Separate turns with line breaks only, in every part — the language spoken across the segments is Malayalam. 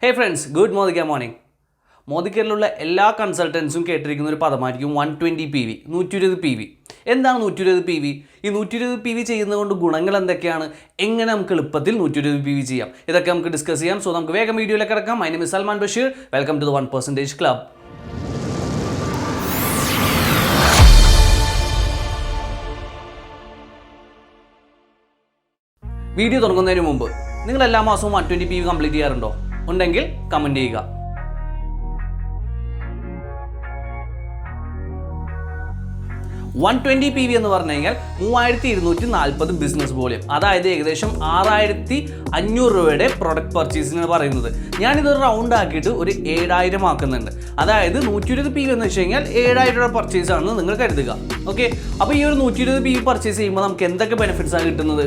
Hey friends, good morning. മോദിക്കേറിലുള്ള എല്ലാ കൺസൾട്ടൻസും കേട്ടിരിക്കുന്ന ഒരു പദമായിരിക്കും 120 PV 120 PV. എന്താണ് 120 PV? ഈ 120 PV ചെയ്യുന്നതുകൊണ്ട് ഗുണങ്ങൾ എന്തൊക്കെയാണ്? എങ്ങനെ നമുക്ക് എളുപ്പത്തിൽ 120 PV ചെയ്യാം? ഇതൊക്കെ നമുക്ക് ഡിസ്കസ് ചെയ്യാം. സോ നമുക്ക് വേഗം വീഡിയോയിലേക്ക് കിടക്കാം. My name is Salman Basheer. Welcome to the 1% club. Video തുടങ്ങുന്നതിന് മുമ്പ് നിങ്ങൾ എല്ലാ മാസവും 120 PV കംപ്ലീറ്റ് ചെയ്യാറുണ്ടോ? ഉണ്ടെങ്കിൽ കമൻറ്റ് ചെയ്യുക. 120 PV എന്ന് പറഞ്ഞു കഴിഞ്ഞാൽ 3240 ബിസിനസ് വോളിയം, അതായത് ഏകദേശം 6500 രൂപയുടെ പ്രൊഡക്റ്റ് പർച്ചേസിനാണ് പറയുന്നത്. ഞാനിതൊരു റൗണ്ട് ആക്കിയിട്ട് ഒരു 7000 ആക്കുന്നുണ്ട്. അതായത് 120 PV എന്ന് വെച്ച് കഴിഞ്ഞാൽ 7000 രൂപ പർച്ചേസ് ആണെന്ന് നിങ്ങൾ കരുതുക. ഓക്കെ, അപ്പോൾ ഈ ഒരു 120 PV പർച്ചേസ് ചെയ്യുമ്പോൾ നമുക്ക് എന്തൊക്കെ ബെനിഫിറ്റ്സ് ആണ് കിട്ടുന്നത്?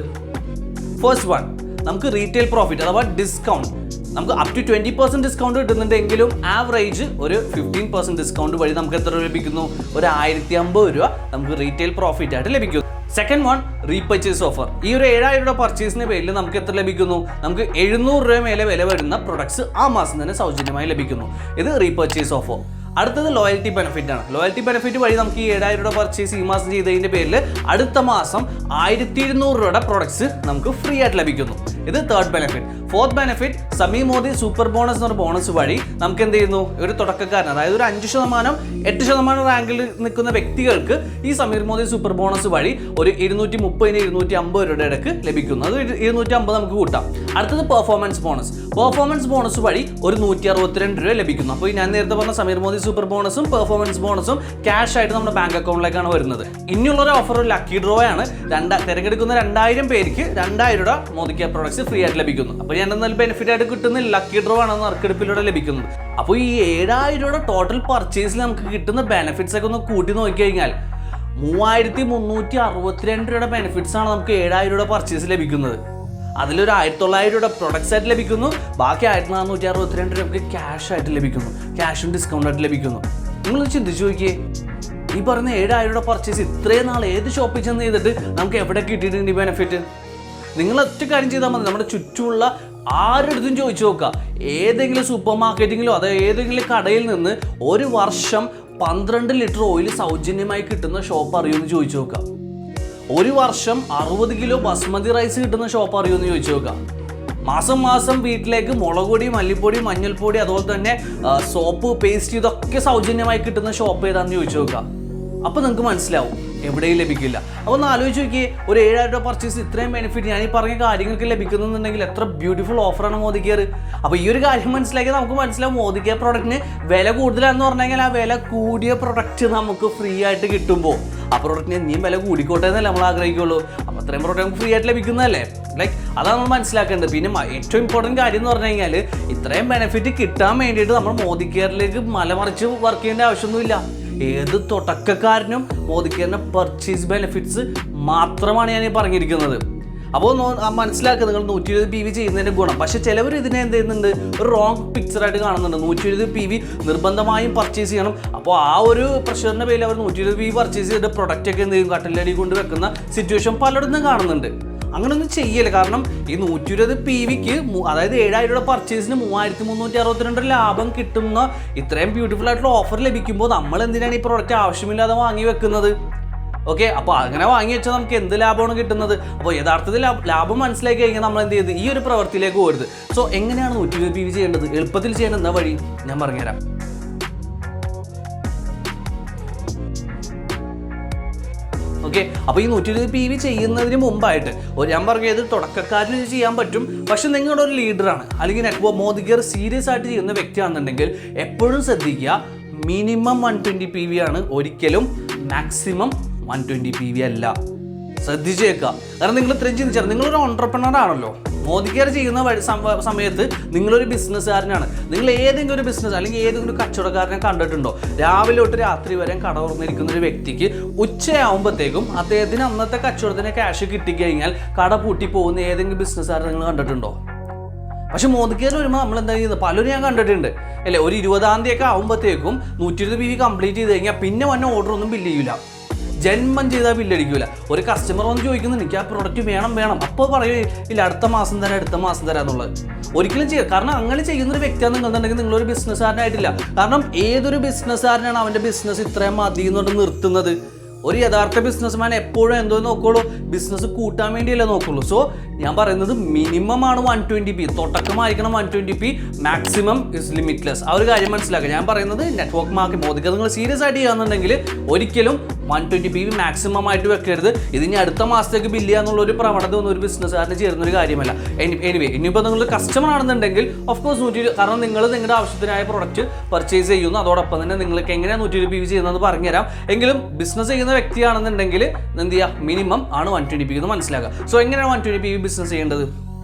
ഫസ്റ്റ് വൺ, നമുക്ക് റീറ്റെയിൽ പ്രോഫിറ്റ് അഥവാ ഡിസ്കൗണ്ട് നമുക്ക് അപ് ടു 20% ഡിസ്കൗണ്ട് കിട്ടുന്നുണ്ടെങ്കിലും ആവറേജ് ഒരു 15% ഡിസ്കൗണ്ട് വഴി നമുക്ക് എത്ര രൂപ ലഭിക്കുന്നു? ഒരു 1050 രൂപ നമുക്ക് റീറ്റെയിൽ പ്രോഫിറ്റ് ആയിട്ട് ലഭിക്കുന്നു. Second one, repurchase offer. ഈ ഒരു 7000 രൂപ പർച്ചേസിന് പേരിൽ നമുക്ക് എത്ര ലഭിക്കുന്നു? നമുക്ക് 700 രൂപ മേലെ വില വരുന്ന പ്രൊഡക്ട്സ് ആ മാസം തന്നെ സൗജന്യമായി ലഭിക്കുന്നു. ഇത് റീപർച്ചേസ് ഓഫർ. അടുത്തത് ലോയൽറ്റി ബെനിഫിറ്റ് ആണ്. ലോയൽറ്റി ബെനിഫിറ്റ് വഴി നമുക്ക് ഈ 7000 രൂപ പർച്ചേസ് ഈ മാസം ചെയ്തതിൻ്റെ പേരിൽ അടുത്ത മാസം 1200 രൂപയുടെ പ്രൊഡക്ട്സ് നമുക്ക് ഫ്രീ ആയിട്ട് ലഭിക്കുന്നു. ഇത് third benefit. Fourth benefit, Sameer Modi super bonus എന്നൊരു ബോണസ് വഴി നമുക്ക് എന്ത് ചെയ്യുന്നു? ഒരു തുടക്കക്കാരൻ, അതായത് ഒരു 5%, 8% റാങ്കിൽ നിൽക്കുന്ന വ്യക്തികൾക്ക് ഈ സമീർ മോദി സൂപ്പർ ബോണസ് വഴി ഒരു 230-250 രൂപയുടെ ഇടയ്ക്ക് ലഭിക്കുന്നു. അത് 250 നമുക്ക് കൂട്ടാം. അടുത്തത് പെർഫോമൻസ് ബോണസ്. പെർഫോമൻസ് ബോണസ് വഴി ഒരു 162 രൂപ ലഭിക്കുന്നു. അപ്പോൾ ഞാൻ നേരത്തെ പറഞ്ഞ സമീർ മോദി സൂപ്പർ ബോണസും പെർഫോമൻസ് ബോണസും ക്യാഷ് ആയിട്ട് നമ്മുടെ ബാങ്ക് അക്കൗണ്ടിലേക്കാണ് വരുന്നത്. ഇനിയുള്ളൊരു ഓഫർ ഒരു ലക്കി ഡ്രോ ആണ്. തിരഞ്ഞെടുക്കുന്ന 2000 പേർക്ക് 2000 രൂപ മോദിക്ക് പ്രോഡക്ട്സ് ഫ്രീ ആയിട്ട് ലഭിക്കുന്നു. അപ്പോൾ ഞാൻ എന്നാൽ ബെനിഫിറ്റ് ആയിട്ട് കിട്ടുന്ന ലക്കി ഡ്രോ ആണ് നറുക്കെടുപ്പിലൂടെ ലഭിക്കുന്നത്. അപ്പോൾ ഈ 7000 രൂപയുടെ ടോട്ടൽ പർച്ചേസിൽ നമുക്ക് കിട്ടുന്ന ബെനിഫിറ്റ്സ് ഒക്കെ ഒന്ന് കൂട്ടി നോക്കിക്കഴിഞ്ഞാൽ 3362 രൂപയുടെ ബെനിഫിറ്റ്സ് ആണ് നമുക്ക് 7000 രൂപയുടെ പർച്ചേസ് ലഭിക്കുന്നത്. അതിലൊരു 1900 രൂപയുടെ പ്രൊഡക്ട്സ് ആയിട്ട് ലഭിക്കുന്നു. ബാക്കി 1462 രൂപ ക്യാഷ് ആയിട്ട് ലഭിക്കുന്നു. ക്യാഷും ഡിസ്കൗണ്ട് ആയിട്ട് ലഭിക്കുന്നു. നിങ്ങൾ ചിന്തിച്ചു നോക്കിയേ, ഈ പറഞ്ഞ 7000 രൂപയുടെ പർച്ചേസ് ഇത്രയും നാൾ ഏത് ഷോപ്പിൽ ചെന്ന് ചെയ്തിട്ട് നമുക്ക് എവിടെ കിട്ടിയിട്ടുണ്ട് ഈ ബെനിഫിറ്റ്? നിങ്ങൾ ഒറ്റ കാര്യം ചെയ്താൽ മതി. നമ്മുടെ ചുറ്റുമുള്ള ആരെടുത്തും ചോദിച്ചു നോക്കുക. ഏതെങ്കിലും സൂപ്പർ മാർക്കറ്റിങ്ങിലോ അതോ ഏതെങ്കിലും കടയിൽ നിന്ന് ഒരു വർഷം 12 ലിറ്റർ ഓയിൽ സൗജന്യമായി കിട്ടുന്ന ഷോപ്പ് അറിയുമെന്ന് ചോദിച്ചു നോക്കുക. ഒരു വർഷം 60 കിലോ ബസ്മതി റൈസ് കിട്ടുന്ന ഷോപ്പ് അറിയുമെന്ന് ചോദിച്ചു നോക്കുക. മാസം മാസം വീട്ടിലേക്ക് മുളക് പൊടി, മല്ലിപ്പൊടി, മഞ്ഞൾപ്പൊടി, അതുപോലെ തന്നെ സോപ്പ്, പേസ്റ്റ് ഇതൊക്കെ സൗജന്യമായി കിട്ടുന്ന ഷോപ്പ് ഏതാണെന്ന് ചോദിച്ചു നോക്കുക. അപ്പോൾ നിങ്ങൾക്ക് മനസ്സിലാവും എവിടെയും ലഭിക്കില്ല. അപ്പോൾ ഒന്ന് ആലോചിച്ച് നോക്കിയേ, ഒരു 7000 രൂപ പർച്ചേസ് ഇത്രയും ബെനിഫിറ്റ് ഞാൻ ഈ പറഞ്ഞ കാര്യങ്ങൾക്ക് ലഭിക്കുന്നുണ്ടെങ്കിൽ എത്ര ബ്യൂട്ടിഫുൾ ഓഫറാണ് മോദി കെയർ. അപ്പോൾ ഈ ഒരു കാര്യം മനസ്സിലാക്കിയാൽ നമുക്ക് മനസ്സിലാവും മോദി കെയർ പ്രോഡക്റ്റിന് വില കൂടുതലാണെന്ന് പറഞ്ഞു കഴിഞ്ഞാൽ ആ വില കൂടിയ പ്രൊഡക്റ്റ് നമുക്ക് ഫ്രീ ആയിട്ട് കിട്ടുമ്പോൾ ആ പ്രോഡക്റ്റിന് ഇനിയും വില കൂടിക്കോട്ടെ എന്നല്ലേ നമ്മൾ ആഗ്രഹിക്കുള്ളൂ. അപ്പോൾ അത്രയും പ്രോഡക്റ്റ് നമുക്ക് ഫ്രീ ആയിട്ട് ലഭിക്കുന്നതല്ലേ? അതാണ് നമ്മൾ മനസ്സിലാക്കേണ്ടത്. പിന്നെ ഏറ്റവും ഇമ്പോർട്ടൻറ്റ് കാര്യം എന്ന് പറഞ്ഞു കഴിഞ്ഞാൽ ഇത്രയും ബെനിഫിറ്റ് കിട്ടാൻ വേണ്ടിയിട്ട് നമ്മൾ മോദി കെയറിലേക്ക് മലമറിച്ച് വർക്ക് ചെയ്യേണ്ട ആവശ്യമൊന്നുമില്ല. ഏത് തുടക്കക്കാരനും മോദി കെയറിൻ്റെ പർച്ചേസ് ബെനിഫിറ്റ്സ് മാത്രമാണ് ഞാൻ ഈ പറഞ്ഞിരിക്കുന്നത്. അപ്പോൾ മനസ്സിലാക്കുക നിങ്ങൾ 120 PV ചെയ്യുന്നതിൻ്റെ ഗുണം. പക്ഷേ ചിലവർ ഇതിനെ എന്ത് ചെയ്യുന്നുണ്ട്? ഒരു റോങ് പിക്ചറായിട്ട് കാണുന്നുണ്ട്. 120 PV നിർബന്ധമായും പർച്ചേസ് ചെയ്യണം. അപ്പോൾ ആ ഒരു പ്രഷറിൻ്റെ പേരിൽ അവർ 120 PV പർച്ചേസ് ചെയ്തിട്ട് പ്രൊഡക്റ്റൊക്കെ എന്ത് ചെയ്യും? കട്ടിലടി കൊണ്ട് വെക്കുന്ന സിറ്റുവേഷൻ പലയിടത്തും കാണുന്നുണ്ട്. അങ്ങനെയൊന്നും ചെയ്യല്ല. കാരണം ഈ 120 PVക്ക് അതായത് 7000 രൂപ പർച്ചേസിന് 3362 ലാഭം കിട്ടുന്ന ഇത്രയും ബ്യൂട്ടിഫുൾ ആയിട്ടുള്ള ഓഫർ ലഭിക്കുമ്പോൾ നമ്മൾ എന്തിനാണ് ഈ പ്രോഡക്റ്റ് ആവശ്യമില്ലാതെ വാങ്ങി വെക്കുന്നത്? ഓക്കെ, അപ്പോൾ അങ്ങനെ വാങ്ങി വെച്ചാൽ നമുക്ക് എന്ത് ലാഭമാണ് കിട്ടുന്നത്? അപ്പോൾ യഥാർത്ഥത്തിൽ ലാഭം മനസ്സിലാക്കി കഴിഞ്ഞാൽ നമ്മൾ എന്ത് ചെയ്ത് ഈ ഒരു പ്രവൃത്തിയിലേക്ക് പോരുത്. സോ എങ്ങനെയാണ് 120 PV ചെയ്യേണ്ടത്? എളുപ്പത്തിൽ ചെയ്യേണ്ട എന്താ വഴി ഞാൻ പറഞ്ഞുതരാം. ഓക്കെ, അപ്പോൾ ഈ 120 PV ചെയ്യുന്നതിന് മുമ്പായിട്ട് ഞാൻ പറഞ്ഞത് തുടക്കക്കാരിൽ ഇത് ചെയ്യാൻ പറ്റും. പക്ഷെ നിങ്ങളുടെ ഒരു ലീഡറാണ് അല്ലെങ്കിൽ മോദി കെയർ സീരിയസ് ആയിട്ട് ചെയ്യുന്ന വ്യക്തിയാണെന്നുണ്ടെങ്കിൽ എപ്പോഴും ശ്രദ്ധിക്കുക, മിനിമം 120 PV ആണ്, ഒരിക്കലും മാക്സിമം 120 PV അല്ല. ശ്രദ്ധിച്ചേക്കുക. കാരണം നിങ്ങൾ ഇത്രയും ചിന്തിച്ചാൽ നിങ്ങളൊരു ഓൺട്രപ്രണർ ആണല്ലോ. മോദി കെയർ ചെയ്യുന്ന സമയത്ത് നിങ്ങളൊരു ബിസിനസ്സുകാരനാണ്. നിങ്ങൾ ഏതെങ്കിലും ഒരു ബിസിനസ് അല്ലെങ്കിൽ ഏതെങ്കിലും ഒരു കച്ചവടക്കാരനെ കണ്ടിട്ടുണ്ടോ? രാവിലെ തൊട്ട് രാത്രി വരെ കട തുറന്നിരിക്കുന്ന ഒരു വ്യക്തിക്ക് ഉച്ചയാകുമ്പോഴത്തേക്കും അദ്ദേഹത്തിന് അന്നത്തെ കച്ചവടത്തിന് ക്യാഷ് കിട്ടിക്കഴിഞ്ഞാൽ കട പൂട്ടി പോകുന്ന ഏതെങ്കിലും ബിസിനസ്സുകാരനെ നിങ്ങൾ കണ്ടിട്ടുണ്ടോ? പക്ഷെ മോദി കെയർ വരുമ്പോൾ നമ്മൾ എന്താ ചെയ്യുന്നത്? പലരും ഞാൻ കണ്ടിട്ടുണ്ട് അല്ലേ, ഒരു 20-ാം തീയതി ഒക്കെ ആകുമ്പോഴത്തേക്കും 120 PV കംപ്ലീറ്റ് ചെയ്ത് കഴിഞ്ഞാൽ പിന്നെ വന്ന ഓർഡർ ഒന്നും ബില്ല് ചെയ്യില്ല. ജന്മം ചെയ്താൽ ബില്ലടിക്കില്ല. ഒരു കസ്റ്റമർ വന്ന് ചോദിക്കുന്നു എനിക്ക് ആ പ്രോഡക്റ്റ് വേണം, അപ്പോൾ പറയൂ ഇല്ല അടുത്ത മാസം തരാം എന്നുള്ളത്. ഒരിക്കലും ചെയ്യുക. കാരണം അങ്ങനെ ചെയ്യുന്നൊരു വ്യക്തിയാണ് നിങ്ങളുണ്ടെങ്കിൽ നിങ്ങളൊരു ബിസിനസ്സുകാരനായിട്ടില്ല. കാരണം ഏതൊരു ബിസിനസ്സുകാരനാണ് അവൻ്റെ ബിസിനസ് ഇത്രയും മതി എന്നുകൊണ്ട് നിർത്തുന്നത്? ഒരു യഥാർത്ഥ ബിസിനസ്മാൻ എപ്പോഴും എന്തോ നോക്കുള്ളൂ, ബിസിനസ് കൂട്ടാൻ വേണ്ടിയല്ലേ നോക്കുള്ളൂ. സോ ഞാൻ പറയുന്നത് മിനിമം ആണ് 120p, തുടക്കമായിരിക്കണം 120p, maximum is limitless. ആ ഒരു കാര്യം മനസ്സിലാക്കുക. ഞാൻ പറയുന്നത് നെറ്റ്വർക്ക് മാർക്കറ്റിംഗ് മോദിക്ക് നിങ്ങൾ സീരിയസ് ആയിട്ട് ചെയ്യാന്നുണ്ടെങ്കിൽ ഒരിക്കലും 120p മാക്സിമം ആയിട്ട് വെക്കരുത്. ഇതിനി അടുത്ത മാസത്തേക്ക് ബില്ല് ചെയ്യാന്നുള്ളൊരു പ്രവണത ഒന്നും ഒരു ബിസിനസ്സുകാരന് ചേരുന്നൊരു കാര്യമല്ല. എനിവേ ഇനിയിപ്പോൾ നിങ്ങൾ കസ്റ്റമർ ആണെന്നുണ്ടെങ്കിൽ ഓഫ് കോഴ്സ് 120, കാരണം നിങ്ങൾ നിങ്ങളുടെ ആവശ്യത്തിനായ പ്രൊഡക്റ്റ് പർച്ചേസ് ചെയ്യുന്നു, അതോടൊപ്പം തന്നെ നിങ്ങൾക്ക് എങ്ങനെയാണ് 120p ചെയ്യുന്നത് പറഞ്ഞുതരാം. എങ്കിലും ബിസിനസ് ചെയ്യുന്ന വ്യക്തിയാണെന്നുണ്ടെങ്കിൽ എന്ത് ചെയ്യുക, മിനിമം ആണ് 120p എന്ന് മനസ്സിലാക്കുക. സോ എങ്ങനെയാണ് 120p ബിസിനസ് ചെയ്യേണ്ടത്?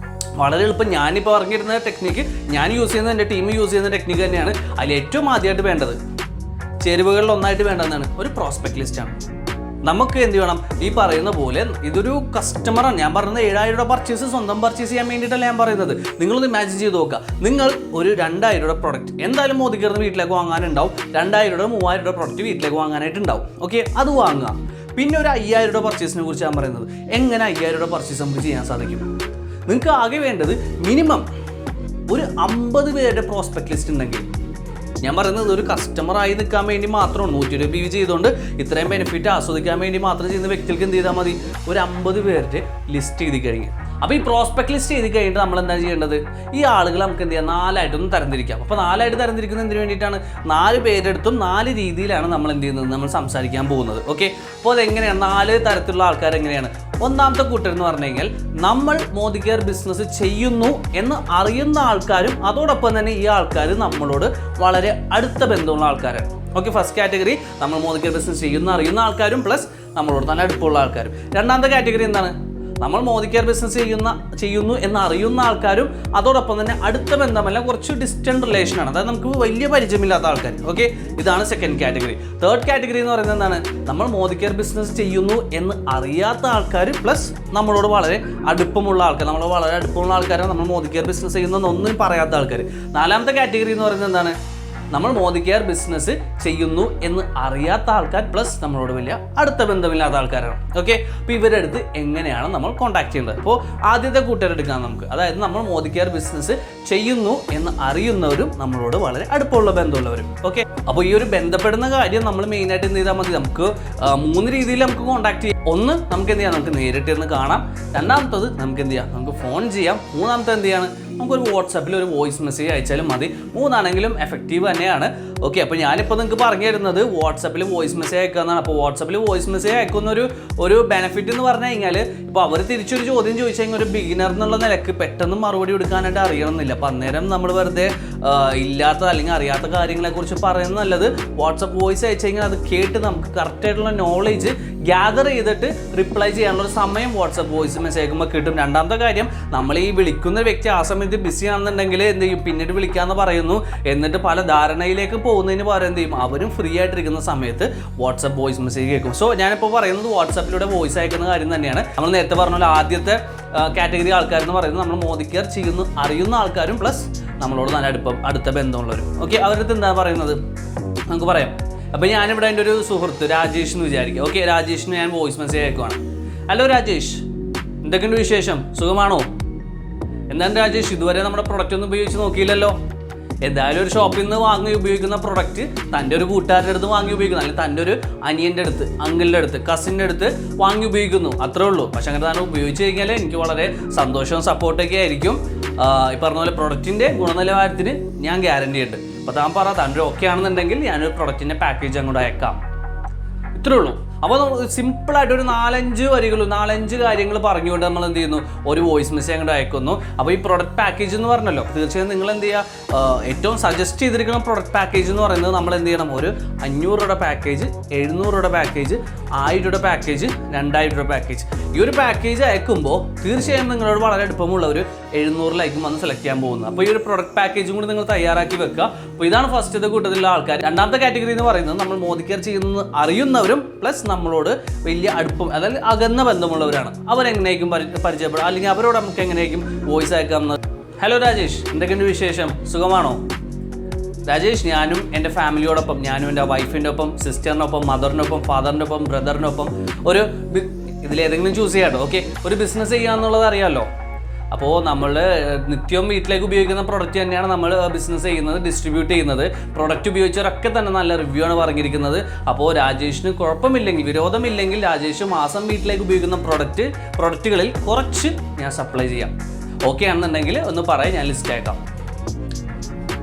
വളരെ എളുപ്പം. ഞാനിപ്പോൾ പറഞ്ഞിരുന്ന ടെക്നിക്ക്, ഞാൻ യൂസ് ചെയ്യുന്ന എൻ്റെ ടീം യൂസ് ചെയ്യുന്ന ടെക്നിക്ക് തന്നെയാണ്. അതിൽ ഏറ്റവും ആദ്യമായിട്ട് വേണ്ടത്, ചേരുവകളിൽ ഒന്നായിട്ട് വേണ്ടതെന്നാണ് ഒരു പ്രോസ്പെക്ട് ലിസ്റ്റാണ്. നമുക്ക് എന്ത് വേണം, ഈ പറയുന്ന പോലെ ഇതൊരു കസ്റ്റമറാണ്. ഞാൻ പറയുന്നത് 7000 രൂപ പർച്ചേസ് സ്വന്തം പർച്ചേസ് ചെയ്യാൻ വേണ്ടിയിട്ടല്ല ഞാൻ പറയുന്നത്. നിങ്ങളൊന്ന് ഇമാജിൻ ചെയ്ത് നോക്കുക, നിങ്ങൾ ഒരു 2000 രൂപ പ്രൊഡക്റ്റ് എന്തായാലും മോദിക്കറിന് വീട്ടിലേക്ക് വാങ്ങാനുണ്ടാവും. 2000 രൂപ 3000 രൂപ പ്രൊഡക്റ്റ് വീട്ടിലേക്ക് വാങ്ങാനായിട്ടുണ്ടാവും. ഓക്കെ, അത് വാങ്ങുക. പിന്നെ ഒരു 5000 രൂപ പർച്ചേസിനെ കുറിച്ച് ഞാൻ പറയുന്നത്, എങ്ങനെ 5000 രൂപ പർച്ചേസ് നമുക്ക് ചെയ്യാൻ സാധിക്കും? നിങ്ങൾക്ക് ആകെ വേണ്ടത് മിനിമം ഒരു 50 പേരുടെ പ്രോസ്പെക്ട് ലിസ്റ്റ് ഉണ്ടെങ്കിൽ, ഞാൻ പറയുന്നത് ഒരു കസ്റ്റമറായി നിൽക്കാൻ വേണ്ടി മാത്രമാണ് 120p ചെയ്തുകൊണ്ട് ഇത്രയും ബെനിഫിറ്റ് ആസ്വദിക്കാൻ വേണ്ടി മാത്രം ചെയ്യുന്ന വ്യക്തികൾക്ക് എന്ത് ചെയ്താൽ മതി, ഒരു 50 പേരുടെ ലിസ്റ്റ് ചെയ്ത് കഴിഞ്ഞ്. അപ്പോൾ ഈ പ്രോസ്പെക്ട് ലിസ്റ്റ് ചെയ്ത് കഴിഞ്ഞിട്ട് നമ്മൾ എന്താണ് ചെയ്യേണ്ടത്, ഈ ആളുകൾ നമുക്ക് എന്ത് ചെയ്യാം, 4ആയിട്ടൊന്ന് തരംതിരിക്കാം. അപ്പോൾ 4ആയിട്ട് തരംതിരിക്കുന്നത് എന്തിനു വേണ്ടിയിട്ടാണ്? 4 പേരെടുത്തും 4 രീതിയിലാണ് നമ്മൾ എന്ത് ചെയ്യുന്നത്, നമ്മൾ സംസാരിക്കാൻ പോകുന്നത്. ഓക്കെ, അപ്പോൾ അതെങ്ങനെയാണ് 4 തരത്തിലുള്ള ആൾക്കാർ എങ്ങനെയാണ്? ഒന്നാമത്തെ കൂട്ടർ എന്ന് പറഞ്ഞു കഴിഞ്ഞാൽ നമ്മൾ മോദി കെയർ ബിസിനസ് ചെയ്യുന്നു എന്ന് അറിയുന്ന ആൾക്കാരും അതോടൊപ്പം തന്നെ ഈ ആൾക്കാർ നമ്മളോട് വളരെ അടുത്ത ബന്ധമുള്ള ആൾക്കാരാണ്. ഓക്കെ, ഫസ്റ്റ് കാറ്റഗറി നമ്മൾ മോദി കെയർ ബിസിനസ് അറിയുന്ന ആൾക്കാരും പ്ലസ് നമ്മളോട് നല്ല അടുപ്പമുള്ള ആൾക്കാരും. രണ്ടാമത്തെ കാറ്റഗറി എന്താണ്? നമ്മൾ മോദി കെയർ ബിസിനസ് ചെയ്യുന്നു എന്ന് അറിയുന്ന ആൾക്കാരും അതോടൊപ്പം തന്നെ അടുത്ത ബന്ധമല്ല, കുറച്ച് ഡിസ്റ്റൻറ്റ് റിലേഷനാണ്, അതായത് നമുക്ക് വലിയ പരിചയമില്ലാത്ത ആൾക്കാർ. ഓക്കെ, ഇതാണ് സെക്കൻഡ് കാറ്റഗറി. തേർഡ് കാറ്റഗറി എന്ന് പറയുന്നത് എന്താണ്? നമ്മൾ മോദി കെയർ ബിസിനസ് ചെയ്യുന്നു എന്ന് അറിയാത്ത ആൾക്കാർ പ്ലസ് നമ്മളോട് വളരെ അടുപ്പമുള്ള ആൾക്കാർ. നമ്മളോട് വളരെ അടുപ്പമുള്ള ആൾക്കാരാണ് നമ്മൾ മോദി കെയർ ബിസിനസ് ചെയ്യുന്നതെന്നൊന്നും പറയാത്ത ആൾക്കാർ. നാലാമത്തെ കാറ്റഗറി എന്ന് പറയുന്നത് എന്താണ്? നമ്മൾ മോദി കെയർ ബിസിനസ് ചെയ്യുന്നു എന്ന് അറിയാത്ത ആൾക്കാർ പ്ലസ് നമ്മളോട് വലിയ അടുത്ത ബന്ധമില്ലാത്ത ആൾക്കാരാണ്. ഓക്കെ, അപ്പോൾ ഇവരുടെ അടുത്ത് എങ്ങനെയാണ് നമ്മൾ കോൺടാക്ട് ചെയ്യേണ്ടത്? അപ്പോൾ ആദ്യത്തെ കൂട്ടരെടുക്കാം നമുക്ക്, അതായത് നമ്മൾ മോദി കെയർ ബിസിനസ് ചെയ്യുന്നു എന്ന് അറിയുന്നവരും നമ്മളോട് വളരെ അടുപ്പമുള്ള ബന്ധമുള്ളവരും. ഓക്കെ, അപ്പോൾ ഈ ഒരു ബന്ധപ്പെടുന്ന കാര്യം നമ്മൾ മെയിനായിട്ട് എന്ത് ചെയ്താൽ മതി, നമുക്ക് 3 രീതിയിൽ നമുക്ക് കോൺടാക്ട് ചെയ്യാം. ഒന്ന്, നമുക്ക് എന്ത് ചെയ്യാം, നമുക്ക് നേരിട്ടിരുന്ന് കാണാം. രണ്ടാമത്തത് നമുക്ക് എന്ത് ചെയ്യാം, നമുക്ക് ഫോൺ ചെയ്യാം. മൂന്നാമത്തെ എന്ത് ചെയ്യാണ്, നമുക്കൊരു വാട്സാപ്പിൽ ഒരു വോയിസ് മെസ്സേജ് അയച്ചാലും മതി. 3ആണെങ്കിലും എഫക്റ്റീവ് തന്നെയാണ്. ഓക്കെ, അപ്പോൾ ഞാനിപ്പോൾ നിങ്ങൾക്ക് പറഞ്ഞു തരുന്നത് വാട്സാപ്പിൽ വോയിസ് മെസ്സേജ് അയക്കാമെന്നാണ്. അപ്പോൾ വാട്സാപ്പിൽ വോയിസ് മെസ്സേജ് അയക്കുന്ന ഒരു ബെനിഫിറ്റ് എന്ന് പറഞ്ഞു കഴിഞ്ഞാൽ, ഇപ്പോൾ അവർ തിരിച്ചൊരു ചോദ്യം ചോദിച്ചു കഴിഞ്ഞാൽ ഒരു ബിഗിനർ എന്നുള്ള നിലക്ക് പെട്ടെന്ന് മറുപടി കൊടുക്കാനായിട്ട് അറിയണമെന്നില്ല. അപ്പം അന്നേരം നമ്മൾ വെറുതെ ഇല്ലാത്ത അല്ലെങ്കിൽ അറിയാത്ത കാര്യങ്ങളെക്കുറിച്ച് പറയുന്നത് നല്ലത്. വാട്സാപ്പ് വോയിസ് അയച്ചു കഴിഞ്ഞാൽ അത് കേട്ട് നമുക്ക് കറക്റ്റായിട്ടുള്ള നോളേജ് ഗ്യാദർ ചെയ്തിട്ട് റിപ്ലൈ ചെയ്യാനുള്ള ഒരു സമയം വാട്സാപ്പ് വോയിസ് മെസ്സേജ് അയക്കുമ്പോൾ കിട്ടും. രണ്ടാമത്തെ കാര്യം, നമ്മൾ ഈ വിളിക്കുന്ന വ്യക്തി ആ സമയത്ത് ബിസി ആണെന്നുണ്ടെങ്കിൽ എന്ത് ചെയ്യും, പിന്നീട് വിളിക്കാമെന്ന് പറയുന്നു. എന്നിട്ട് പല ധാരണയിലേക്ക് പോകുന്നതിന് പകരം എന്ത് ചെയ്യും, അവരും ഫ്രീ ആയിട്ടിരിക്കുന്ന സമയത്ത് വാട്സാപ്പ് വോയിസ് മെസ്സേജ് കേൾക്കും. സോ ഞാനിപ്പോൾ പറയുന്നത് വാട്സാപ്പിലൂടെ വോയിസ് അയക്കുന്ന കാര്യം തന്നെയാണ്. നമ്മൾ നേരത്തെ പറഞ്ഞ പോലെ ആദ്യത്തെ കാറ്റഗറി ആൾക്കാരെന്ന് പറയുന്നത് നമ്മൾ മോദി കെയർ ചെയ്യുന്നു അറിയുന്ന ആൾക്കാരും പ്ലസ് നമ്മളോട് നല്ല അടുത്ത ബന്ധമുള്ളവരും. ഓക്കെ, അവരുടെ അടുത്ത് എന്താ പറയുന്നത് നമുക്ക് പറയാം. അപ്പോൾ ഞാനിവിടെ എൻ്റെ ഒരു സുഹൃത്ത് രാജേഷ് എന്ന് വിചാരിക്കുക. ഓക്കെ, രാജേഷിന് ഞാൻ വോയിസ് മെസ്സേജ് അയക്കുവാണ്. ഹലോ രാജേഷ്, എന്തൊക്കെയുണ്ട് വിശേഷം, സുഖമാണോ? എന്താണ് രാജേഷ്, ഇതുവരെ നമ്മുടെ പ്രൊഡക്റ്റ് ഒന്നും ഉപയോഗിച്ച് നോക്കിയില്ലല്ലോ. എന്തായാലും ഒരു ഷോപ്പിൽ നിന്ന് വാങ്ങി ഉപയോഗിക്കുന്ന പ്രൊഡക്റ്റ് തൻ്റെ ഒരു കൂട്ടുകാരുടെ അടുത്ത് വാങ്ങി ഉപയോഗിക്കുന്നു, അല്ലെങ്കിൽ തൻ്റെ ഒരു അനിയൻ്റെ അടുത്ത്, അങ്കിളിൻ്റെ അടുത്ത്, കസിൻ്റെ അടുത്ത് വാങ്ങി ഉപയോഗിക്കുന്നു, അത്രേ ഉള്ളൂ. പക്ഷെ അങ്ങനെ തന്നെ ഉപയോഗിച്ച് കഴിഞ്ഞാൽ എനിക്ക് വളരെ സന്തോഷവും സപ്പോർട്ടൊക്കെ ആയിരിക്കും. ഈ പറഞ്ഞ പോലെ പ്രൊഡക്റ്റിൻ്റെ ഗുണനിലവാരത്തിന് ഞാൻ ഗ്യാരണ്ടി ഉണ്ട്. അപ്പോൾ താൻ പറ, തൻ്റെ ഓക്കെ ആണെന്നുണ്ടെങ്കിൽ ഞാനൊരു പ്രൊഡക്റ്റിൻ്റെ പാക്കേജ് അങ്ങോട്ട് അയക്കാം. ഇത്രേ ഉള്ളൂ. അപ്പോൾ സിമ്പിളായിട്ട് ഒരു 4-5 വരികൾ 4-5 കാര്യങ്ങൾ പറഞ്ഞുകൊണ്ട് നമ്മൾ എന്ത് ചെയ്യുന്നു, ഒരു വോയിസ് മെസ്സേജ് അങ്ങോട്ട് അയക്കുന്നു. അപ്പോൾ ഈ പ്രൊഡക്റ്റ് പാക്കേജ് എന്ന് പറഞ്ഞല്ലോ, തീർച്ചയായും നിങ്ങൾ എന്ത് ചെയ്യുക, ഏറ്റവും സജസ്റ്റ് ചെയ്തിരിക്കുന്ന പ്രൊഡക്റ്റ് പാക്കേജ് എന്ന് പറയുന്നത് നമ്മൾ എന്ത് ചെയ്യണം, ഒരു 500 രൂപ പാക്കേജ്, 700 രൂപ പാക്കേജ്, 1000 രൂപ പാക്കേജ്, 2000 രൂപ പാക്കേജ്. ഈ ഒരു പാക്കേജ് അയക്കുമ്പോൾ തീർച്ചയായും നിങ്ങളോട് വളരെ അടുപ്പമുള്ള ഒരു 700-ലായിരിക്കും വന്ന് സെലക്ട് ചെയ്യാൻ പോകുന്നത്. അപ്പോൾ ഈ ഒരു പ്രൊഡക്റ്റ് പാക്കേജും കൂടി നിങ്ങൾ തയ്യാറാക്കി വെക്കുക. അപ്പോൾ ഇതാണ് ഫസ്റ്റത്തെ കൂട്ടത്തിലുള്ള ആൾക്കാർ. രണ്ടാമത്തെ കാറ്റഗറി എന്ന് പറയുന്നത് നമ്മൾ മോദി കെയർ ചെയ്യുന്നത് അറിയുന്നവരും പ്ലസ് നമ്മളോട് വലിയ അടുപ്പം, അതായത് അകന്ന ബന്ധമുള്ളവരാണ്. അവരെങ്ങനെയായിരിക്കും പരിചയപ്പെടുക, അല്ലെങ്കിൽ അവരോട് നമുക്ക് എങ്ങനെയായിരിക്കും വോയിസ് അയക്കാമെന്ന്. ഹലോ രാജേഷ്, എന്തൊക്കെയുണ്ട് വിശേഷം, സുഖമാണോ? രാജേഷ്, ഞാനും എൻ്റെ ഫാമിലിയോടൊപ്പം, ഞാനും എൻ്റെ വൈഫിൻ്റെ ഒപ്പം, സിസ്റ്ററിനൊപ്പം, മദറിനൊപ്പം, ഫാദറിനൊപ്പം, ബ്രദറിനൊപ്പം ഇതിലേതെങ്കിലും ചൂസ് ചെയ്യാട്ടോ. ഓക്കെ, ഒരു ബിസിനസ് ചെയ്യാന്നുള്ളത് അറിയാമല്ലോ. അപ്പോൾ നമ്മൾ നിത്യവും വീട്ടിലേക്ക് ഉപയോഗിക്കുന്ന പ്രൊഡക്റ്റ് തന്നെയാണ് നമ്മൾ ബിസിനസ് ചെയ്യുന്നത്, ഡിസ്ട്രിബ്യൂട്ട് ചെയ്യുന്നത്. പ്രൊഡക്റ്റ് ഉപയോഗിച്ചവരൊക്കെ തന്നെ നല്ല റിവ്യൂ ആണ് പറഞ്ഞിരിക്കുന്നത്. അപ്പോൾ രാജേഷിന് കുഴപ്പമില്ലെങ്കിൽ, വിരോധമില്ലെങ്കിൽ രാജേഷ് മാസം വീട്ടിലേക്ക് ഉപയോഗിക്കുന്ന പ്രൊഡക്റ്റുകളിൽ കുറച്ച് ഞാൻ സപ്ലൈ ചെയ്യാം. ഓക്കെ ആണെന്നുണ്ടെങ്കിൽ ഒന്ന് പറയാം, ഞാൻ ലിസ്റ്റ് ആക്കാം.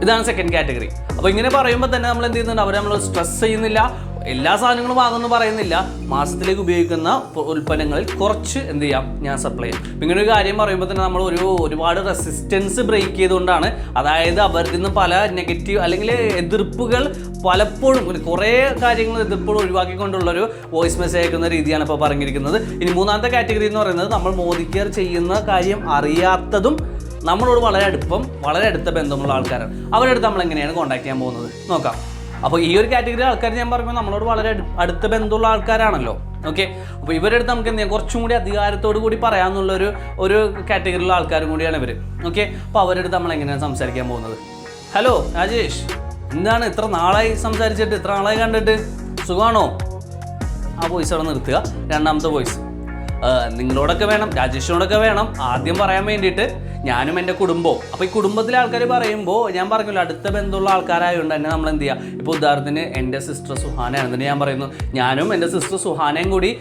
ഇതാണ് സെക്കൻഡ് കാറ്റഗറി. അപ്പോൾ ഇങ്ങനെ പറയുമ്പോൾ തന്നെ നമ്മൾ എന്ത് ചെയ്യുന്നുണ്ട്, അവർ നമ്മൾ സ്ട്രെസ് ചെയ്യുന്നില്ല, എല്ലാ സാധനങ്ങളും വാങ്ങുമെന്ന് പറയുന്നില്ല. മാസത്തിലേക്ക് ഉപയോഗിക്കുന്ന ഉൽപ്പന്നങ്ങളിൽ കുറച്ച് എന്ത് ചെയ്യാം, ഞാൻ സപ്ലൈ ചെയ്യാം. ഇങ്ങനെ ഒരു കാര്യം പറയുമ്പോൾ തന്നെ നമ്മൾ ഒരുപാട് റെസിസ്റ്റൻസ് ബ്രേക്ക് ചെയ്തുകൊണ്ടാണ്, അതായത് അവരിൽ നിന്ന് പല നെഗറ്റീവ് അല്ലെങ്കിൽ എതിർപ്പുകൾ പലപ്പോഴും കുറേ കാര്യങ്ങൾ എതിർപ്പുകൾ ഒഴിവാക്കിക്കൊണ്ടുള്ളൊരു വോയിസ് മെസ്സേജ് അയക്കുന്ന രീതിയാണ് ഇപ്പോൾ പറഞ്ഞിരിക്കുന്നത്. ഇനി മൂന്നാമത്തെ കാറ്റഗറി എന്ന് പറയുന്നത് നമ്മൾ മോദി കെയർ ചെയ്യുന്ന കാര്യം അറിയാത്തതും നമ്മളോട് വളരെ അടുത്ത ബന്ധമുള്ള ആൾക്കാരാണ്. അവരുടെ അടുത്ത് നമ്മൾ എങ്ങനെയാണ് കോൺടാക്ട് ചെയ്യാൻ പോകുന്നത് നോക്കാം. അപ്പോൾ ഈ ഒരു കാറ്റഗറി ആൾക്കാർ ഞാൻ പറയുമ്പോൾ നമ്മളോട് വളരെ അടുത്ത ബന്ധമുള്ള ആൾക്കാരാണല്ലോ. ഓക്കെ, അപ്പോൾ ഇവരുടെ അടുത്ത് നമുക്ക് എന്ത് ചെയ്യാം, കുറച്ചും കൂടി അധികാരത്തോടു കൂടി പറയാമെന്നുള്ളൊരു കാറ്റഗറിയിലുള്ള ആൾക്കാരും കൂടിയാണ് ഇവർ. ഓക്കെ, അപ്പോൾ അവരുടെ അടുത്ത് നമ്മൾ എങ്ങനെയാണ് സംസാരിക്കാൻ പോകുന്നത്. ഹലോ രാജേഷ്, എന്താണ് ഇത്ര നാളായി സംസാരിച്ചിട്ട്, ഇത്ര നാളായി കണ്ടിട്ട്, സുഖമാണോ? ആ വോയിസ് അവിടെ നിർത്തുക. രണ്ടാമത്തെ വോയിസ് നിങ്ങളോടൊക്കെ വേണം, രാജേഷിനോടൊക്കെ വേണം ആദ്യം പറയാൻ വേണ്ടിയിട്ട്, ഞാനും എൻ്റെ കുടുംബവും. അപ്പോൾ ഈ കുടുംബത്തിലെ ആൾക്കാർ പറയുമ്പോൾ ഞാൻ പറഞ്ഞല്ലോ അടുത്ത ബന്ധമുള്ള ആൾക്കാരായതുകൊണ്ട് തന്നെ നമ്മൾ എന്ത് ചെയ്യുക, ഇപ്പോൾ ഉദാഹരണത്തിന് എൻ്റെ സിസ്റ്റർ സുഹാനയാണെന്ന് ഞാൻ പറയുന്നു, ഞാനും എൻ്റെ സിസ്റ്റർ സുഹാനയും കൂടി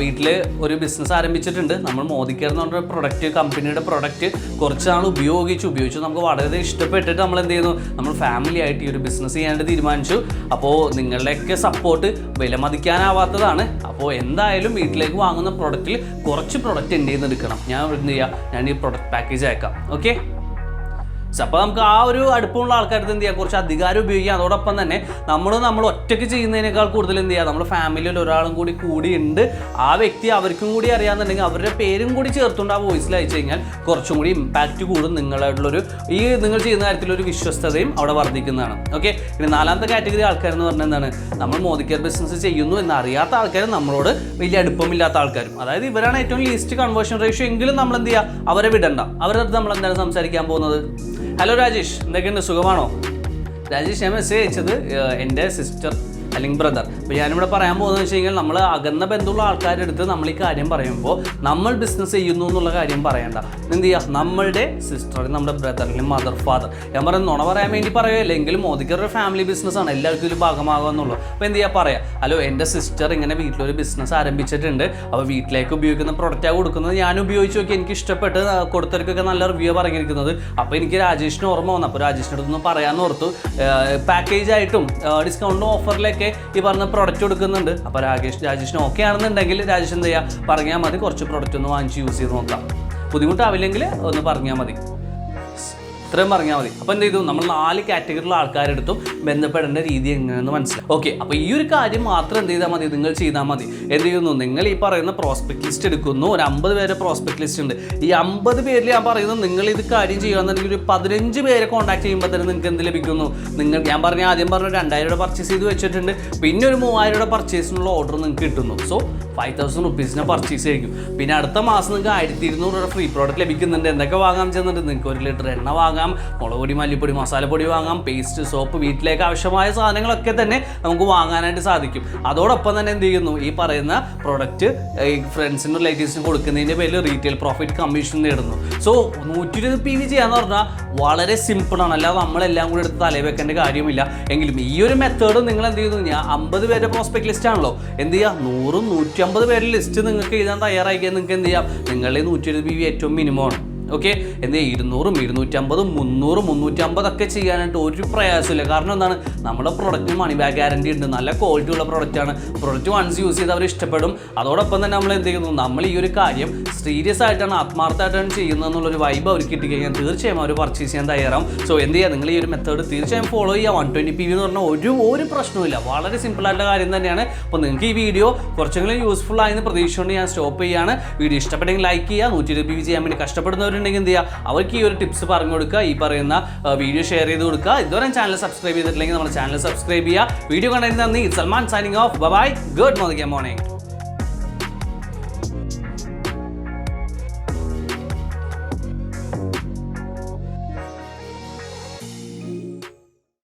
വീട്ടിൽ ഒരു ബിസിനസ് ആരംഭിച്ചിട്ടുണ്ട്. നമ്മൾ മോദി കെയർ എന്ന് പറഞ്ഞ കമ്പനിയുടെ പ്രൊഡക്റ്റ് കുറച്ച് നാൾ ഉപയോഗിച്ചു നമുക്ക് വളരെ ഇഷ്ടപ്പെട്ടിട്ട് നമ്മൾ എന്ത് ചെയ്യുന്നു, നമ്മൾ ഫാമിലി ആയിട്ട് ഈ ഒരു ബിസിനസ് ചെയ്യാനായിട്ട് തീരുമാനിച്ചു. അപ്പോൾ നിങ്ങളുടെയൊക്കെ സപ്പോർട്ട് വിലമതിക്കാനാവാത്തതാണ്. അപ്പോൾ എന്തായാലും വീട്ടിലേക്ക് വാങ്ങുന്ന പ്രൊഡക്റ്റിൽ കുറച്ച് പ്രൊഡക്റ്റ് എൻ്റെ നിന്ന് എടുക്കണം. ഞാൻ എന്ത് ചെയ്യുക, ഞാൻ ഈ പ്രൊഡക്റ്റ് പാക്കേജ് അയക്കാം. ഓക്കെ, അപ്പോൾ നമുക്ക് ആ ഒരു അടുപ്പമുള്ള ആൾക്കാർക്ക് എന്ത് ചെയ്യാം, കുറച്ച് അധികാരം ഉപയോഗിക്കാം. അതോടൊപ്പം തന്നെ നമ്മൾ ഒറ്റയ്ക്ക് ചെയ്യുന്നതിനേക്കാൾ കൂടുതൽ എന്ത് ചെയ്യുക, നമ്മുടെ ഫാമിലിയിൽ ഒരാളും കൂടി ഉണ്ട്, ആ വ്യക്തി അവർക്കും കൂടി അറിയാമെന്നുണ്ടെങ്കിൽ അവരുടെ പേരും കൂടി ചേർത്തുകൊണ്ട് ആ വോയിസിൽ അയച്ചു കഴിഞ്ഞാൽ കുറച്ചും കൂടി ഇമ്പാക്റ്റ് കൂടും. നിങ്ങളായിട്ടുള്ളൊരു നിങ്ങൾ ചെയ്യുന്ന കാര്യത്തിലൊരു വിശ്വസ്തതയും അവിടെ വർദ്ധിക്കുന്നതാണ്. ഓക്കെ, ഇനി നാലാമത്തെ കാറ്റഗറി ആൾക്കാരെന്ന് പറഞ്ഞാൽ എന്താണ്, നമ്മൾ മോദി കെയർ ബിസിനസ് ചെയ്യുന്നു എന്നറിയാത്ത ആൾക്കാരും നമ്മളോട് വലിയ അടുപ്പമില്ലാത്ത ആൾക്കാരും. അതായത് ഇവരാണ് ഏറ്റവും ലീസ്റ്റ് കൺവേർഷൻ റേഷ്യോ എങ്കിലും നമ്മൾ എന്ത് ചെയ്യുക, അവരെ വിടണ്ട. അവരുടെ അടുത്ത് നമ്മൾ എന്താണ് സംസാരിക്കാൻ പോകുന്നത്. ഹലോ രാജേഷ്, എന്തൊക്കെയുണ്ട്, സുഖമാണോ? രാജേഷ്, ഞാൻ മെസ്സേജ് അയച്ചത് എൻ്റെ സിസ്റ്റർ അല്ലെങ്കിൽ ബ്രദർ. അപ്പോൾ ഞാനിവിടെ പറയാൻ പോകുന്നത് വെച്ച് കഴിഞ്ഞാൽ നമ്മൾ അകന്ന ബന്ധമുള്ള ആൾക്കാരുടെ അടുത്ത് നമ്മൾ ഈ കാര്യം പറയുമ്പോൾ നമ്മൾ ബിസിനസ് ചെയ്യുന്നു എന്നുള്ള കാര്യം പറയണ്ട. എന്ത് ചെയ്യുക, നമ്മളുടെ സിസ്റ്റർ, നമ്മുടെ ബ്രദർ അല്ലെങ്കിൽ മദർ, ഫാദർ, ഞാൻ പറയുന്നത് നുണ പറയാൻ വേണ്ടി പറയുകയല്ല, എങ്കിലും മോദിക്കൊരു ഫാമിലി ബിസിനസ്സാണ്, എല്ലാവർക്കും ഒരു ഭാഗമാകുമെന്നുള്ളൂ. അപ്പോൾ എന്ത് ചെയ്യുക, പറയാം, ഹലോ എൻ്റെ സിസ്റ്റർ ഇങ്ങനെ വീട്ടിലൊരു ബിസിനസ് ആരംഭിച്ചിട്ടുണ്ട്, അപ്പോൾ വീട്ടിലേക്ക് ഉപയോഗിക്കുന്ന പ്രൊഡക്റ്റാണ് കൊടുക്കുന്നത്, ഞാൻ ഉപയോഗിച്ച് നോക്കി, എനിക്ക് ഇഷ്ടപ്പെട്ട് കൊടുത്തവർക്കൊക്കെ നല്ല റിവ്യൂ പറഞ്ഞിരിക്കുന്നത്. അപ്പോൾ എനിക്ക് രാജേഷിന് ഓർമ്മ വന്നു, അപ്പോൾ രാജേഷിൻ്റെ അടുത്തൊന്ന് പറയാമെന്ന് ഓർത്തു. പാക്കേജ് ആയിട്ടും ഡിസ്കൗണ്ടും ഓഫറിലേക്ക് ഈ പറഞ്ഞ പ്രൊഡക്റ്റ് കൊടുക്കുന്നുണ്ട്. അപ്പോൾ രാജേഷിന് ഓക്കെ ആണെന്നുണ്ടെങ്കിൽ രാജേഷ് എന്ത് ചെയ്യുക, പറഞ്ഞാൽ മതി, കുറച്ച് പ്രൊഡക്റ്റ് ഒന്ന് വാങ്ങിച്ച് യൂസ് ചെയ്ത് നോക്കാം. ബുദ്ധിമുട്ടാവില്ലെങ്കിൽ ഒന്ന് പറഞ്ഞാൽ മതി, ഇത്രയും പറഞ്ഞാൽ മതി. അപ്പോൾ എന്ത് ചെയ്തു, നമ്മൾ 4 കാറ്റഗറിയിലുള്ള ആൾക്കാരെടുത്തും ബന്ധപ്പെടേണ്ട രീതി എങ്ങനെയെന്ന് മനസ്സിലായി. ഓക്കെ, അപ്പോൾ ഈ ഒരു കാര്യം മാത്രം എന്ത് ചെയ്താൽ മതി, നിങ്ങൾ ചെയ്താൽ മതി. എന്ത് ചെയ്യുന്നു, നിങ്ങൾ ഈ പറയുന്ന പ്രോസ്പെക്ട് ലിസ്റ്റ് എടുക്കുന്നു, ഒരു 50 പേരെ പ്രോസ്പെക്ട് ലിസ്റ്റ് ഉണ്ട്. ഈ 50 പേരിൽ ഞാൻ പറയുന്നത്, നിങ്ങൾ ഇത് കാര്യം ചെയ്യുകയാണെന്നുണ്ടെങ്കിൽ ഒരു 15 പേരെ കോൺടാക്ട് ചെയ്യുമ്പോൾ തന്നെ നിങ്ങൾക്ക് എന്ത് ലഭിക്കുന്നു, ഞാൻ ആദ്യം പറഞ്ഞ 2000 രൂപ പർച്ചേസ് ചെയ്ത് വെച്ചിട്ടുണ്ട്, പിന്നെ ഒരു 3000 രൂപ പർച്ചേസിനുള്ള ഓർഡർ നിങ്ങൾക്ക് കിട്ടുന്നു. സോ 5000 റുപ്പീസിനെ പർച്ചേസ് ചെയ്യും. പിന്നെ അടുത്ത മാസം നിങ്ങൾക്ക് 1200 രൂപ ഫ്രീ പ്രോഡക്റ്റ് ലഭിക്കുന്നുണ്ട്. എന്തൊക്കെ വാങ്ങാൻ ചെന്നിട്ട് നിങ്ങൾക്ക് 1 ലിറ്റർ എണ്ണ വാങ്ങാം, മുളക് പൊടി, മല്ലിപ്പൊടി, മസാലപ്പൊടി വാങ്ങാം, പേസ്റ്റ്, സോപ്പ്, വീട്ടിലേക്ക് ആവശ്യമായ സാധനങ്ങളൊക്കെ തന്നെ നമുക്ക് വാങ്ങാനായിട്ട് സാധിക്കും. അതോടൊപ്പം തന്നെ എന്ത് ചെയ്യുന്നു, ഈ പറയുന്ന പ്രൊഡക്റ്റ് ഈ ഫ്രണ്ട്സിനും റിലേറ്റീവ്സിനും കൊടുക്കുന്നതിൻ്റെ പേരിൽ റീറ്റെയിൽ പ്രോഫിറ്റ് കമ്മീഷൻ നേടുന്നു. സോ 120 PV ചെയ്യാന്ന് പറഞ്ഞാൽ വളരെ സിമ്പിളാണ്, അല്ലാതെ നമ്മളെല്ലാം കൂടി എടുത്ത് തലയിൽ വെക്കേണ്ട കാര്യമില്ല. എങ്കിലും ഈ ഒരു മെത്തേഡ് നിങ്ങൾ എന്ത് ചെയ്യുന്നു, ഞാൻ 50 പേരുടെ പ്രോസ്പെക്ട് ലിസ്റ്റ് ആണല്ലോ, എന്ത് ചെയ്യുക, 100, 150 പേരുടെ ലിസ്റ്റ് നിങ്ങൾക്ക് എഴുതാൻ തയ്യാറാക്കിയാൽ നിങ്ങൾക്ക് എന്ത് ചെയ്യാം, നിങ്ങളുടെ 120 PV ഏറ്റവും മിനിമമാണ്. ഓക്കെ, എന്ത് 200, 250, 300, 350 ഒക്കെ ചെയ്യാനായിട്ട് ഒരു പ്രയാസമില്ല. കാരണം എന്താണ്, നമ്മുടെ പ്രൊഡക്റ്റിന് മണി ബാക്ക് ഗ്യാരണ്ടി ഉണ്ട്, നല്ല ക്വാളിറ്റി ഉള്ള പ്രൊഡക്റ്റാണ്. പ്രൊഡക്റ്റ് വൺസ് യൂസ് ചെയ്ത് അവർ ഇഷ്ടപ്പെടും. അതോടൊപ്പം തന്നെ നമ്മൾ എന്ത് ചെയ്യുന്നു, നമ്മൾ ഈ ഒരു കാര്യം സീരിയസ് ആയിട്ടാണ്, ആത്മാർത്ഥമായിട്ടാണ് ചെയ്യുന്നതെന്നുള്ളൊരു വൈബ് അവർക്ക് കിട്ടിക്കഴിഞ്ഞാൽ തീർച്ചയായും അവർ പർച്ചേസ് ചെയ്യാൻ തയ്യാറാവും. സോ എന്ത് ചെയ്യുക, നിങ്ങൾ ഈ ഒരു മെത്തേഡ് തീർച്ചയായും ഫോളോ ചെയ്യുക. 120 PV എന്ന് പറഞ്ഞാൽ ഒരു പ്രശ്നമില്ല, വളരെ സിമ്പിളായിട്ടുള്ള കാര്യം തന്നെയാണ്. അപ്പോൾ നിങ്ങൾക്ക് ഈ വീഡിയോ കുറച്ചെങ്കിലും യൂസ്ഫുൾ ആയെന്ന് പ്രതീക്ഷിച്ചുകൊണ്ട് ഞാൻ സ്റ്റോപ്പ് ചെയ്യുകയാണ്. വീഡിയോ ഇഷ്ടപ്പെട്ടെങ്കിൽ ലൈക്ക് ചെയ്യുക. 120 PV ചെയ്യാൻ വേണ്ടി കഷ്ടപ്പെടുന്നവരുണ്ടെങ്കിൽ എന്ത് ചെയ്യുക, അവർക്ക് ഈ ഒരു ടിപ്സ് പറഞ്ഞു കൊടുക്കുക, ഈ പറയുന്ന വീഡിയോ ഷെയർ ചെയ്ത് കൊടുക്കുക. ഇതുവരെ ചാനൽ സബ്സ്ക്രൈബ് ചെയ്തിട്ടില്ലെങ്കിൽ നമ്മുടെ ചാനൽ സബ്സ്ക്രൈബ് ചെയ്യുക. വീഡിയോ കണ്ടതിന് നന്ദി. Salman signing off. Bye, good morning.